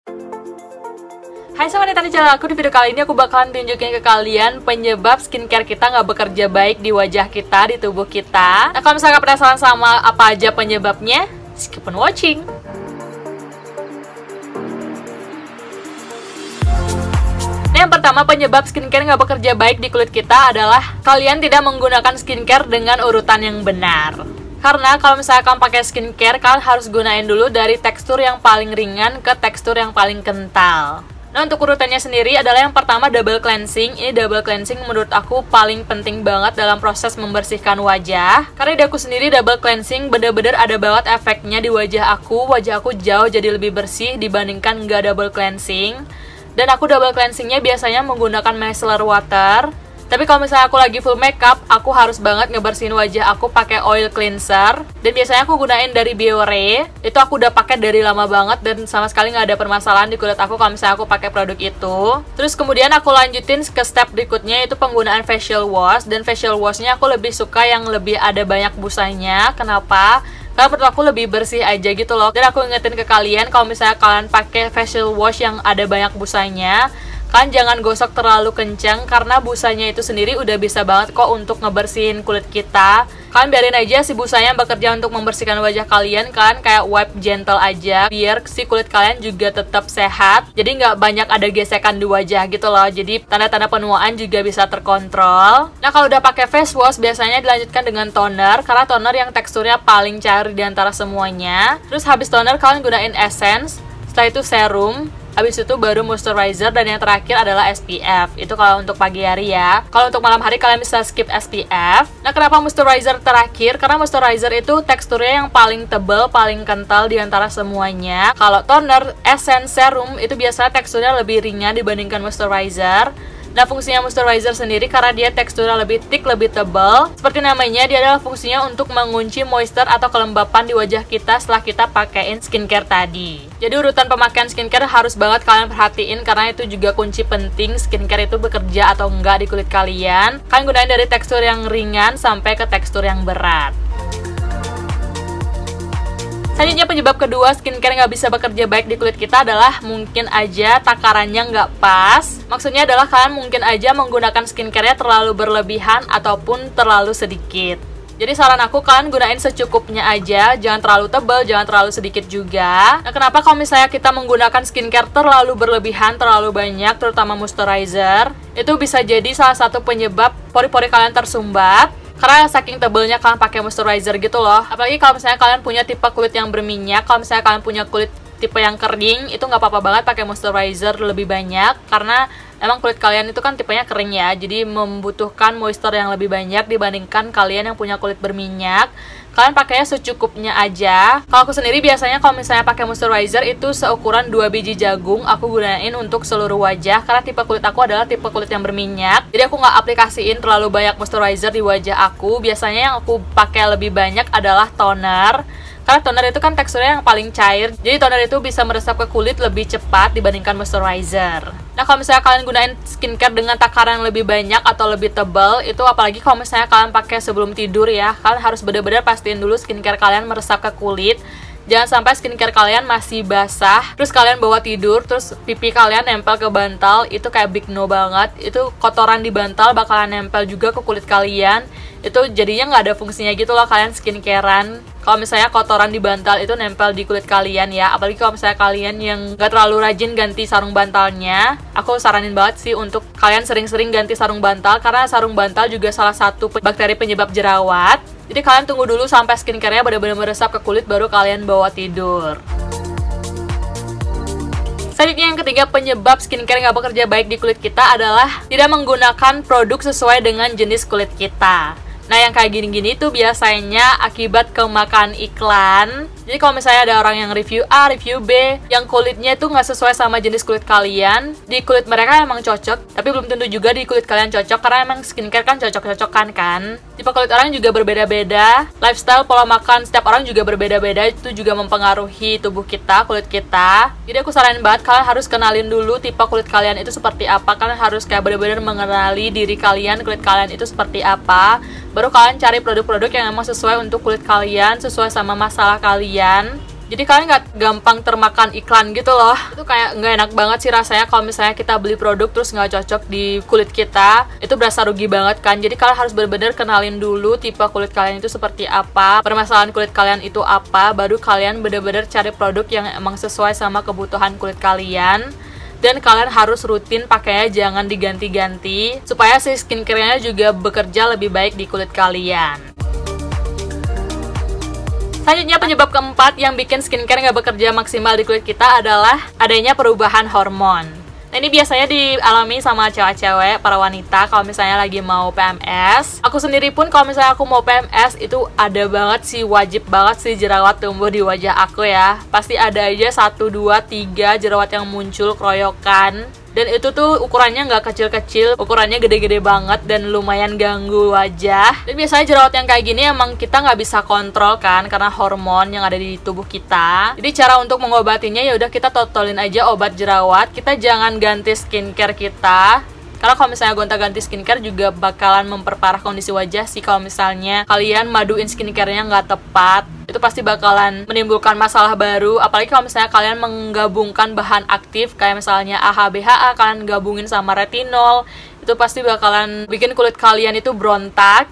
Hai sobat Netan di channel aku. Di video kali ini aku bakalan tunjukin ke kalian penyebab skincare kita nggak bekerja baik di wajah kita, di tubuh kita. Nah, kalau misalnya penasaran sama apa aja penyebabnya, skip on watching. Nah, yang pertama penyebab skincare nggak bekerja baik di kulit kita adalah kalian tidak menggunakan skincare dengan urutan yang benar. Karena kalau misalkan pakai skincare, kalian harus gunain dulu dari tekstur yang paling ringan ke tekstur yang paling kental. Nah, untuk urutannya sendiri adalah yang pertama double cleansing. Ini double cleansing menurut aku paling penting banget dalam proses membersihkan wajah. Karena di aku sendiri double cleansing bener-bener ada banget efeknya di wajah aku. Wajah aku jauh jadi lebih bersih dibandingkan nggak double cleansing. Dan aku double cleansingnya biasanya menggunakan micellar water. Tapi kalau misalnya aku lagi full makeup, aku harus banget ngebersihin wajah aku pakai oil cleanser. Dan biasanya aku gunain dari Biore. Itu aku udah pakai dari lama banget dan sama sekali nggak ada permasalahan di kulit aku kalau misalnya aku pakai produk itu. Terus kemudian aku lanjutin ke step berikutnya, yaitu penggunaan facial wash. Dan facial washnya aku lebih suka yang lebih ada banyak busanya. Kenapa? Karena menurut aku lebih bersih aja gitu loh. Dan aku ingetin ke kalian, kalau misalnya kalian pakai facial wash yang ada banyak busanya, kan jangan gosok terlalu kencang karena busanya itu sendiri udah bisa banget kok untuk ngebersihin kulit kita. Kalian biarin aja si busanya bekerja untuk membersihkan wajah kalian. Kalian kayak wipe gentle aja biar si kulit kalian juga tetap sehat. Jadi nggak banyak ada gesekan di wajah gitu loh. Jadi tanda-tanda penuaan juga bisa terkontrol. Nah, kalau udah pakai face wash biasanya dilanjutkan dengan toner, karena toner yang teksturnya paling cair di antara semuanya. Terus habis toner kalian gunain essence. Setelah itu serum. Habis itu baru moisturizer, dan yang terakhir adalah SPF. Itu kalau untuk pagi hari ya. Kalau untuk malam hari kalian bisa skip SPF. Nah, kenapa moisturizer terakhir? Karena moisturizer itu teksturnya yang paling tebal, paling kental di antara semuanya. Kalau toner, essence, serum itu biasanya teksturnya lebih ringan dibandingkan moisturizer. Nah, fungsinya moisturizer sendiri karena dia teksturnya lebih thick, lebih tebal. Seperti namanya, dia adalah fungsinya untuk mengunci moisture atau kelembapan di wajah kita setelah kita pakein skincare tadi. Jadi urutan pemakaian skincare harus banget kalian perhatiin, karena itu juga kunci penting skincare itu bekerja atau enggak di kulit kalian. Kalian gunain dari tekstur yang ringan sampai ke tekstur yang berat. Selanjutnya penyebab kedua skincare nggak bisa bekerja baik di kulit kita adalah mungkin aja takarannya nggak pas. Maksudnya adalah kalian mungkin aja menggunakan skincare-nya terlalu berlebihan ataupun terlalu sedikit. Jadi saran aku, kalian gunain secukupnya aja, jangan terlalu tebal, jangan terlalu sedikit juga. Nah, kenapa kalau misalnya kita menggunakan skincare terlalu berlebihan, terlalu banyak, terutama moisturizer, itu bisa jadi salah satu penyebab pori-pori kalian tersumbat. Karena saking tebelnya kalian pakai moisturizer gitu loh. Apalagi kalau misalnya kalian punya tipe kulit yang berminyak. Kalau misalnya kalian punya kulit tipe yang kering, itu nggak apa-apa banget pakai moisturizer lebih banyak. Karena emang kulit kalian itu kan tipenya kering ya. Jadi membutuhkan moisture yang lebih banyak dibandingkan kalian yang punya kulit berminyak. Kalian pakainya secukupnya aja. Kalau aku sendiri biasanya kalau misalnya pakai moisturizer itu seukuran 2 biji jagung aku gunain untuk seluruh wajah, karena tipe kulit aku adalah tipe kulit yang berminyak. Jadi aku nggak aplikasiin terlalu banyak moisturizer di wajah aku. Biasanya yang aku pakai lebih banyak adalah toner. Karena toner itu kan teksturnya yang paling cair, jadi toner itu bisa meresap ke kulit lebih cepat dibandingkan moisturizer. Nah, kalau misalnya kalian gunain skincare dengan takaran lebih banyak atau lebih tebal, itu apalagi kalau misalnya kalian pakai sebelum tidur ya, kalian harus benar-benar pastiin dulu skincare kalian meresap ke kulit. Jangan sampai skincare kalian masih basah, terus kalian bawa tidur, terus pipi kalian nempel ke bantal. Itu kayak big no banget. Itu kotoran di bantal bakalan nempel juga ke kulit kalian. Itu jadinya nggak ada fungsinya gitu loh kalian skincarean. Kalau misalnya kotoran di bantal itu nempel di kulit kalian ya, apalagi kalau misalnya kalian yang nggak terlalu rajin ganti sarung bantalnya, aku saranin banget sih untuk kalian sering-sering ganti sarung bantal, karena sarung bantal juga salah satu bakteri penyebab jerawat. Jadi kalian tunggu dulu sampai skincare-nya benar-benar meresap ke kulit, baru kalian bawa tidur. Selanjutnya yang ketiga penyebab skincare nggak bekerja baik di kulit kita adalah tidak menggunakan produk sesuai dengan jenis kulit kita. Nah, yang kayak gini-gini tuh biasanya akibat kemakan iklan. Jadi kalau misalnya ada orang yang review A, review B, yang kulitnya itu nggak sesuai sama jenis kulit kalian, di kulit mereka emang cocok, tapi belum tentu juga di kulit kalian cocok, karena emang skincare kan cocok-cocokan kan. Tipe kulit orang juga berbeda-beda, lifestyle, pola makan setiap orang juga berbeda-beda, itu juga mempengaruhi tubuh kita, kulit kita. Jadi aku saranin banget kalian harus kenalin dulu tipe kulit kalian itu seperti apa. Kalian harus kayak bener-bener mengenali diri kalian, kulit kalian itu seperti apa. Baru kalian cari produk-produk yang emang sesuai untuk kulit kalian, sesuai sama masalah kalian. Jadi kalian nggak gampang termakan iklan gitu loh. Itu kayak nggak enak banget sih rasanya kalau misalnya kita beli produk terus nggak cocok di kulit kita. Itu berasa rugi banget kan. Jadi kalian harus benar-benar kenalin dulu tipe kulit kalian itu seperti apa, permasalahan kulit kalian itu apa, baru kalian benar-benar cari produk yang emang sesuai sama kebutuhan kulit kalian. Dan kalian harus rutin pakainya, jangan diganti-ganti supaya si skincare-nya juga bekerja lebih baik di kulit kalian. Selanjutnya penyebab keempat yang bikin skincare nggak bekerja maksimal di kulit kita adalah adanya perubahan hormon. Nah, ini biasanya dialami sama cewek-cewek, para wanita kalau misalnya lagi mau PMS. Aku sendiri pun kalau misalnya aku mau PMS itu ada banget sih, wajib banget sih jerawat tumbuh di wajah aku ya. Pasti ada aja 1, 2, 3 jerawat yang muncul keroyokan. Dan itu tuh ukurannya nggak kecil-kecil, ukurannya gede-gede banget dan lumayan ganggu wajah. Dan biasanya jerawat yang kayak gini emang kita nggak bisa kontrol kan, karena hormon yang ada di tubuh kita. Jadi cara untuk mengobatinya ya udah kita totolin aja obat jerawat. Kita jangan ganti skincare kita. Karena kalau misalnya gonta-ganti skincare juga bakalan memperparah kondisi wajah sih. Kalau misalnya kalian maduin skincare-nya nggak tepat, itu pasti bakalan menimbulkan masalah baru. Apalagi kalau misalnya kalian menggabungkan bahan aktif kayak misalnya AHA, BHA, kalian gabungin sama retinol, itu pasti bakalan bikin kulit kalian itu berontak.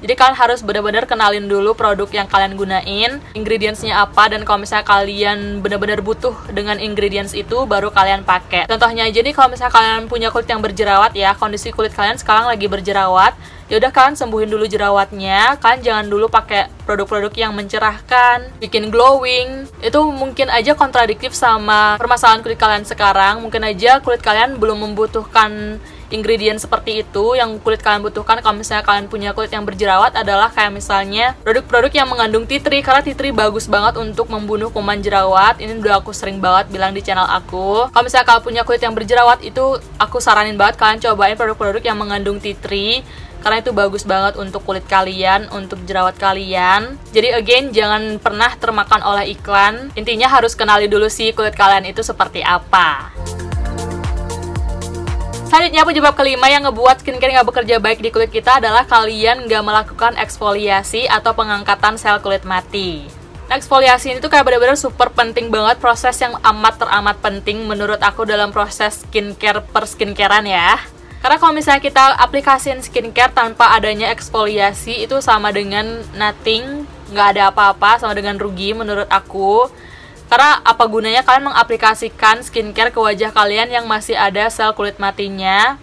Jadi kalian harus benar-benar kenalin dulu produk yang kalian gunain, ingredients-nya apa, dan kalau misalnya kalian benar-benar butuh dengan ingredients itu, baru kalian pakai. Contohnya aja nih, kalau misalnya kalian punya kulit yang berjerawat ya, kondisi kulit kalian sekarang lagi berjerawat, ya udah kalian sembuhin dulu jerawatnya. Kalian jangan dulu pakai produk-produk yang mencerahkan, bikin glowing. Itu mungkin aja kontradiktif sama permasalahan kulit kalian sekarang. Mungkin aja kulit kalian belum membutuhkan ingredient seperti itu. Yang kulit kalian butuhkan kalau misalnya kalian punya kulit yang berjerawat adalah kayak misalnya produk-produk yang mengandung tea tree, karena tea tree bagus banget untuk membunuh kuman jerawat. Ini udah aku sering banget bilang di channel aku. Kalau misalnya kalian punya kulit yang berjerawat, itu aku saranin banget kalian cobain produk-produk yang mengandung tea tree, karena itu bagus banget untuk kulit kalian, untuk jerawat kalian. Jadi again, jangan pernah termakan oleh iklan. Intinya harus kenali dulu sih kulit kalian itu seperti apa. Selanjutnya penyebab kelima yang ngebuat skincare nggak bekerja baik di kulit kita adalah kalian nggak melakukan eksfoliasi atau pengangkatan sel kulit mati. Nah, eksfoliasi ini tuh kayak bener-bener super penting banget, proses yang teramat penting menurut aku dalam proses skincare perskincarean ya. Karena kalau misalnya kita aplikasiin skincare tanpa adanya eksfoliasi, itu sama dengan nothing, nggak ada apa-apa, sama dengan rugi menurut aku. Karena apa gunanya kalian mengaplikasikan skincare ke wajah kalian yang masih ada sel kulit matinya?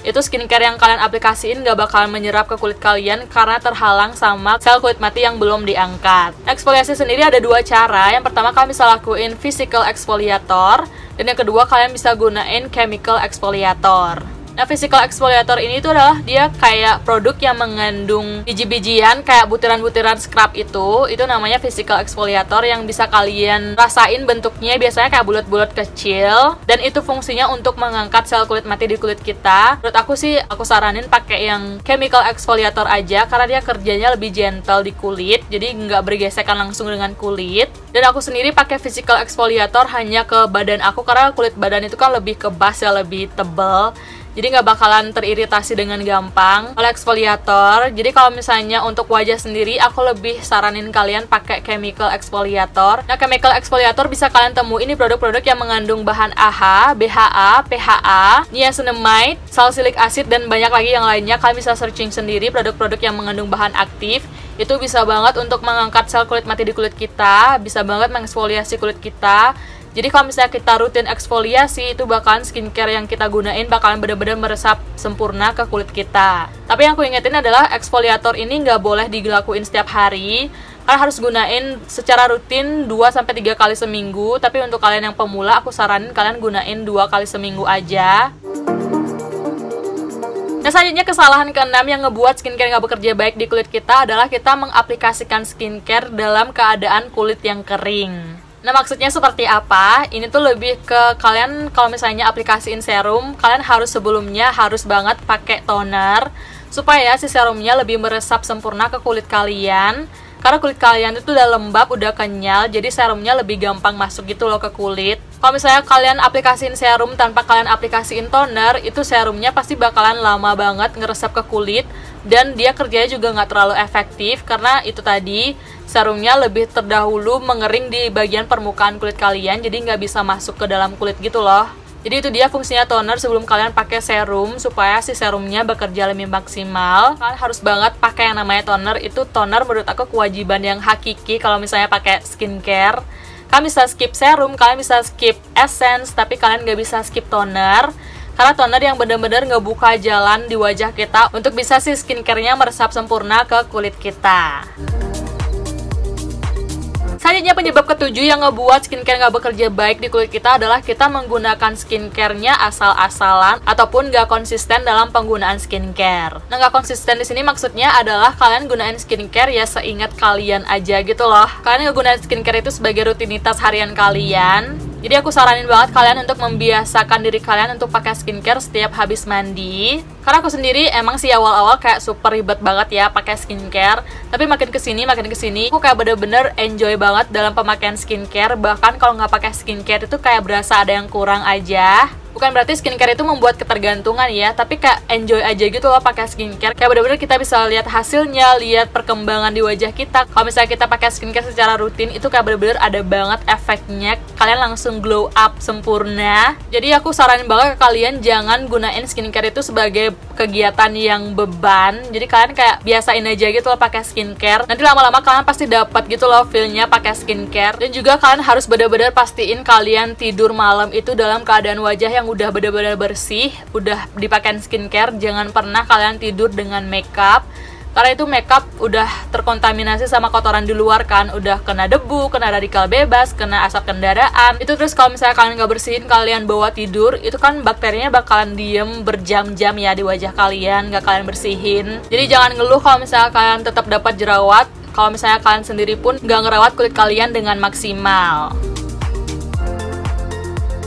Itu skincare yang kalian aplikasiin gak bakalan menyerap ke kulit kalian karena terhalang sama sel kulit mati yang belum diangkat. Eksfoliasi sendiri ada dua cara. Yang pertama kalian bisa lakuin physical exfoliator, dan yang kedua kalian bisa gunain chemical exfoliator. Nah, physical exfoliator ini tuh adalah dia kayak produk yang mengandung biji-bijian kayak butiran-butiran scrub itu namanya physical exfoliator, yang bisa kalian rasain bentuknya biasanya kayak bulat-bulat kecil, dan itu fungsinya untuk mengangkat sel kulit mati di kulit kita. Menurut aku sih, aku saranin pakai yang chemical exfoliator aja karena dia kerjanya lebih gentle di kulit, jadi nggak bergesekan langsung dengan kulit. Dan aku sendiri pakai physical exfoliator hanya ke badan aku karena kulit badan itu kan lebih kebas ya, lebih tebal. Jadi nggak bakalan teriritasi dengan gampang oleh eksfoliator. Jadi kalau misalnya untuk wajah sendiri, aku lebih saranin kalian pakai chemical exfoliator. Nah, chemical exfoliator bisa kalian temuin di produk-produk yang mengandung bahan AHA, BHA, PHA, niacinamide, salicylic acid, dan banyak lagi yang lainnya. Kalian bisa searching sendiri produk-produk yang mengandung bahan aktif. Itu bisa banget untuk mengangkat sel kulit mati di kulit kita, bisa banget mengeksfoliasi kulit kita. Jadi kalau misalnya kita rutin eksfoliasi, itu bakalan skincare yang kita gunain bakalan benar-benar meresap sempurna ke kulit kita. Tapi yang aku ingetin adalah eksfoliator ini nggak boleh dilakuin setiap hari. Kalian harus gunain secara rutin 2-3 kali seminggu. Tapi untuk kalian yang pemula, aku saranin kalian gunain 2 kali seminggu aja. Nah, selanjutnya kesalahan keenam yang ngebuat skincare nggak bekerja baik di kulit kita adalah kita mengaplikasikan skincare dalam keadaan kulit yang kering. Nah, maksudnya seperti apa? Ini tuh lebih ke kalian kalau misalnya aplikasiin serum, kalian harus sebelumnya harus banget pakai toner supaya si serumnya lebih meresap sempurna ke kulit kalian. Karena kulit kalian itu udah lembab, udah kenyal, jadi serumnya lebih gampang masuk gitu loh ke kulit. Kalau misalnya kalian aplikasiin serum tanpa kalian aplikasiin toner, itu serumnya pasti bakalan lama banget ngeresap ke kulit. dan dia kerjanya juga nggak terlalu efektif karena itu tadi serumnya lebih terdahulu mengering di bagian permukaan kulit kalian, jadi nggak bisa masuk ke dalam kulit gitu loh. Jadi itu dia fungsinya toner sebelum kalian pakai serum, supaya si serumnya bekerja lebih maksimal. Kalian harus banget pakai yang namanya toner. Itu toner menurut aku kewajiban yang hakiki kalau misalnya pakai skincare. Kalian bisa skip serum, kalian bisa skip essence, tapi kalian nggak bisa skip toner. Karena toner yang bener-bener ngebuka jalan di wajah kita untuk bisa si skincare-nya meresap sempurna ke kulit kita. Selanjutnya penyebab ketujuh yang ngebuat skincare nggak bekerja baik di kulit kita adalah kita menggunakan skincare-nya asal-asalan ataupun nggak konsisten dalam penggunaan skincare. Nah, nggak konsisten di sini maksudnya adalah kalian gunain skincare ya seingat kalian aja gitu loh. Kalian nggak gunain skincare itu sebagai rutinitas harian kalian. Jadi aku saranin banget kalian untuk membiasakan diri kalian untuk pakai skincare setiap habis mandi. Karena aku sendiri emang sih awal-awal kayak super ribet banget ya pakai skincare. Tapi makin kesini aku kayak bener-bener enjoy banget dalam pemakaian skincare. Bahkan kalau nggak pakai skincare itu kayak berasa ada yang kurang aja. Bukan berarti skincare itu membuat ketergantungan ya, tapi kayak enjoy aja gitu loh pakai skincare. Kayak bener-bener kita bisa lihat hasilnya, lihat perkembangan di wajah kita. Kalau misalnya kita pakai skincare secara rutin, itu kayak bener-bener ada banget efeknya. Kalian langsung glow up sempurna. Jadi aku saranin banget ke kalian jangan gunain skincare itu sebagai kegiatan yang beban. Jadi kalian kayak biasain aja gitu loh pakai skincare. Nanti lama-lama kalian pasti dapat gitu loh feel-nya pakai skincare. Dan juga kalian harus bener-bener pastiin kalian tidur malam itu dalam keadaan wajah yang udah bener-bener bersih, udah dipakai skincare. Jangan pernah kalian tidur dengan makeup, karena itu makeup udah terkontaminasi sama kotoran di luar kan, udah kena debu, kena radikal bebas, kena asap kendaraan. Itu terus kalau misalnya kalian nggak bersihin, kalian bawa tidur, itu kan bakterinya bakalan diem berjam-jam ya di wajah kalian, nggak kalian bersihin. Jadi jangan ngeluh kalau misalnya kalian tetap dapat jerawat, kalau misalnya kalian sendiri pun nggak ngerawat kulit kalian dengan maksimal.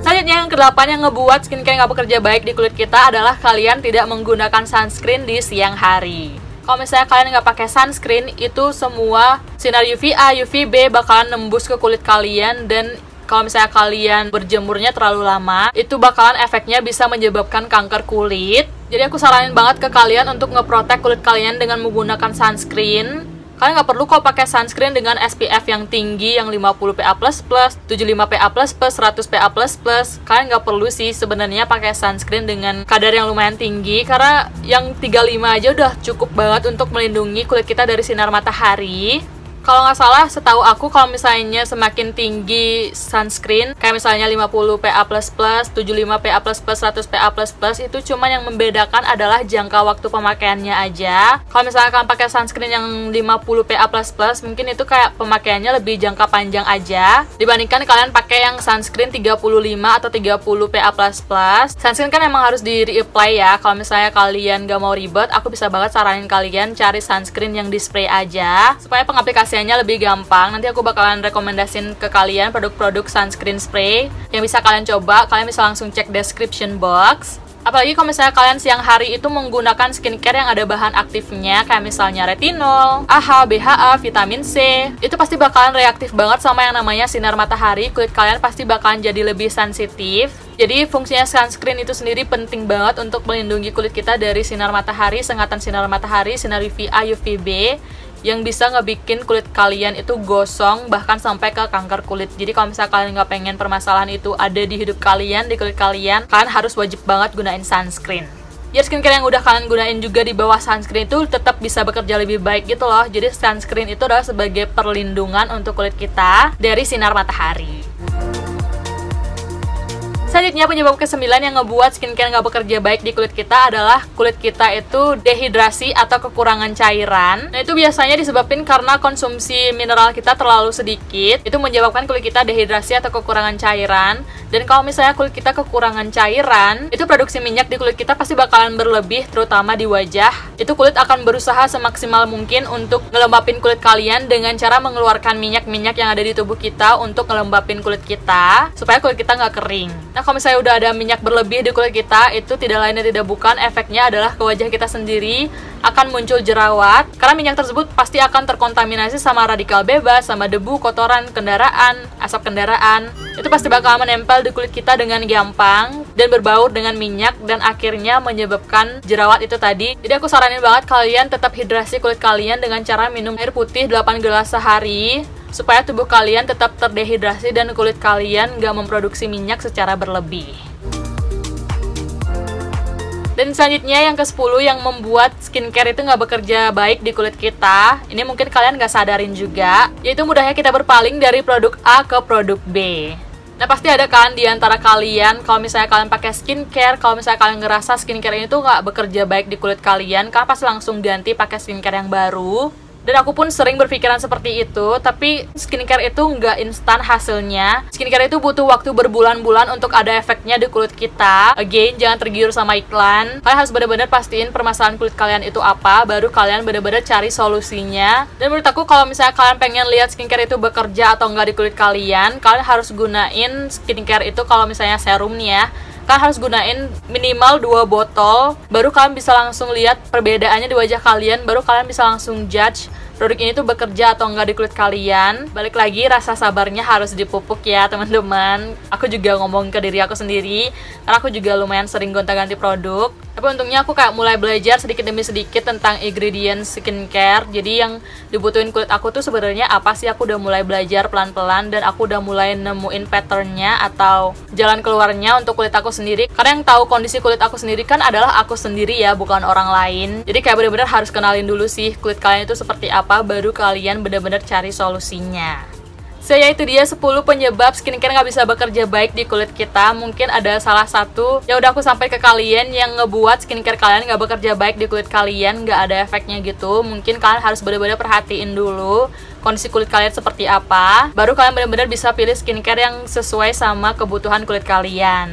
Selanjutnya yang ke-8 yang ngebuat skincare nggak bekerja baik di kulit kita adalah kalian tidak menggunakan sunscreen di siang hari. Kalau misalnya kalian nggak pakai sunscreen, itu semua sinar UVA, UVB bakalan nembus ke kulit kalian, dan kalau misalnya kalian berjemurnya terlalu lama, itu bakalan efeknya bisa menyebabkan kanker kulit. Jadi aku saranin banget ke kalian untuk ngeprotek kulit kalian dengan menggunakan sunscreen. Kalian nggak perlu kok pakai sunscreen dengan SPF yang tinggi, yang 50 PA++, 75 PA++, 100 PA++. Kalian nggak perlu sih sebenarnya pakai sunscreen dengan kadar yang lumayan tinggi, karena yang 35 aja udah cukup banget untuk melindungi kulit kita dari sinar matahari. Kalau nggak salah, setahu aku kalau misalnya semakin tinggi sunscreen, kayak misalnya 50 PA++, 75 PA++, 100 PA++, itu cuma yang membedakan adalah jangka waktu pemakaiannya aja. Kalau misalnya kalian pakai sunscreen yang 50 PA++, mungkin itu kayak pemakaiannya lebih jangka panjang aja, dibandingkan kalian pakai yang sunscreen 35 atau 30 PA++. Sunscreen kan emang harus di reapply ya. Kalau misalnya kalian nggak mau ribet, aku bisa banget saranin kalian cari sunscreen yang di spray aja, supaya pengaplikasian lebih gampang. Nanti aku bakalan rekomendasiin ke kalian produk-produk sunscreen spray yang bisa kalian coba. Kalian bisa langsung cek description box. Apalagi kalau misalnya kalian siang hari itu menggunakan skincare yang ada bahan aktifnya, kayak misalnya retinol, AHA, BHA, vitamin C, itu pasti bakalan reaktif banget sama yang namanya sinar matahari. Kulit kalian pasti bakalan jadi lebih sensitif. Jadi fungsinya sunscreen itu sendiri penting banget untuk melindungi kulit kita dari sinar matahari, sengatan sinar matahari, sinar UVA, UVB, yang bisa ngebikin kulit kalian itu gosong, bahkan sampai ke kanker kulit. Jadi kalau misalnya kalian nggak pengen permasalahan itu ada di hidup kalian, di kulit kalian harus wajib banget gunain sunscreen. Biar skincare yang udah kalian gunain juga di bawah sunscreen itu tetap bisa bekerja lebih baik gitu loh. Jadi sunscreen itu adalah sebagai perlindungan untuk kulit kita dari sinar matahari. Selanjutnya penyebab ke-9 yang ngebuat skincare nggak bekerja baik di kulit kita adalah kulit kita itu dehidrasi atau kekurangan cairan. Nah, itu biasanya disebabkan karena konsumsi mineral kita terlalu sedikit. Itu menyebabkan kulit kita dehidrasi atau kekurangan cairan. Dan kalau misalnya kulit kita kekurangan cairan, itu produksi minyak di kulit kita pasti bakalan berlebih, terutama di wajah. Itu kulit akan berusaha semaksimal mungkin untuk ngelembapin kulit kalian dengan cara mengeluarkan minyak-minyak yang ada di tubuh kita untuk ngelembapin kulit kita supaya kulit kita nggak kering. Nah, Karena kalau misalnya udah ada minyak berlebih di kulit kita, itu tidak lain dan tidak bukan efeknya adalah ke wajah kita sendiri akan muncul jerawat. Karena minyak tersebut pasti akan terkontaminasi sama radikal bebas, sama debu, kotoran kendaraan, asap kendaraan. Itu pasti bakal menempel di kulit kita dengan gampang dan berbaur dengan minyak dan akhirnya menyebabkan jerawat itu tadi. Jadi aku saranin banget kalian tetap hidrasi kulit kalian dengan cara minum air putih 8 gelas sehari, supaya tubuh kalian tetap terdehidrasi dan kulit kalian nggak memproduksi minyak secara berlebih. Dan selanjutnya yang ke-10 yang membuat skincare itu nggak bekerja baik di kulit kita, ini mungkin kalian nggak sadarin juga, yaitu mudahnya kita berpaling dari produk A ke produk B. Nah pasti ada kan di antara kalian, kalau misalnya kalian pakai skincare, kalau misalnya kalian ngerasa skincare ini tuh nggak bekerja baik di kulit kalian, kalian pasti langsung ganti pakai skincare yang baru. Dan aku pun sering berpikiran seperti itu, tapi skincare itu nggak instan hasilnya. Skincare itu butuh waktu berbulan-bulan untuk ada efeknya di kulit kita. Again, jangan tergiur sama iklan. Kalian harus benar-benar pastiin permasalahan kulit kalian itu apa, baru kalian benar-benar cari solusinya. Dan menurut aku kalau misalnya kalian pengen lihat skincare itu bekerja atau nggak di kulit kalian harus gunain skincare itu kalau misalnya serum nih ya. Kalian harus gunain minimal 2 botol, baru kalian bisa langsung lihat perbedaannya di wajah kalian, baru kalian bisa langsung judge produk ini tuh bekerja atau enggak di kulit kalian. Balik lagi, rasa sabarnya harus dipupuk ya teman-teman. Aku juga ngomong ke diri aku sendiri, karena aku juga lumayan sering gonta-ganti produk. Tapi untungnya aku kayak mulai belajar sedikit demi sedikit tentang ingredients skincare. Jadi yang dibutuhin kulit aku tuh sebenarnya apa sih, aku udah mulai belajar pelan-pelan dan aku udah mulai nemuin patternnya atau jalan keluarnya untuk kulit aku sendiri. Karena yang tahu kondisi kulit aku sendiri kan adalah aku sendiri ya, bukan orang lain. Jadi kayak bener-bener harus kenalin dulu sih kulit kalian itu seperti apa, baru kalian bener-bener cari solusinya. Itu dia 10 penyebab skincare nggak bisa bekerja baik di kulit kita. Mungkin ada salah satu yang udah aku sampai ke kalian yang ngebuat skincare kalian nggak bekerja baik di kulit kalian, nggak ada efeknya gitu. Mungkin kalian harus benar-benar perhatiin dulu kondisi kulit kalian seperti apa, baru kalian benar-benar bisa pilih skincare yang sesuai sama kebutuhan kulit kalian.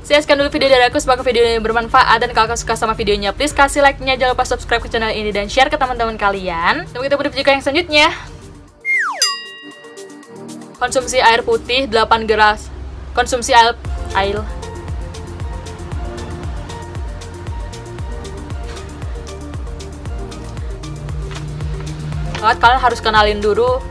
Sekian dulu video dari aku, semoga video ini bermanfaat, dan kalau kalian suka sama videonya please kasih like-nya, jangan lupa subscribe ke channel ini dan share ke teman-teman kalian. Sampai ketemu di video yang selanjutnya. Konsumsi air putih 8 gelas. Konsumsi air kalian harus kenalin dulu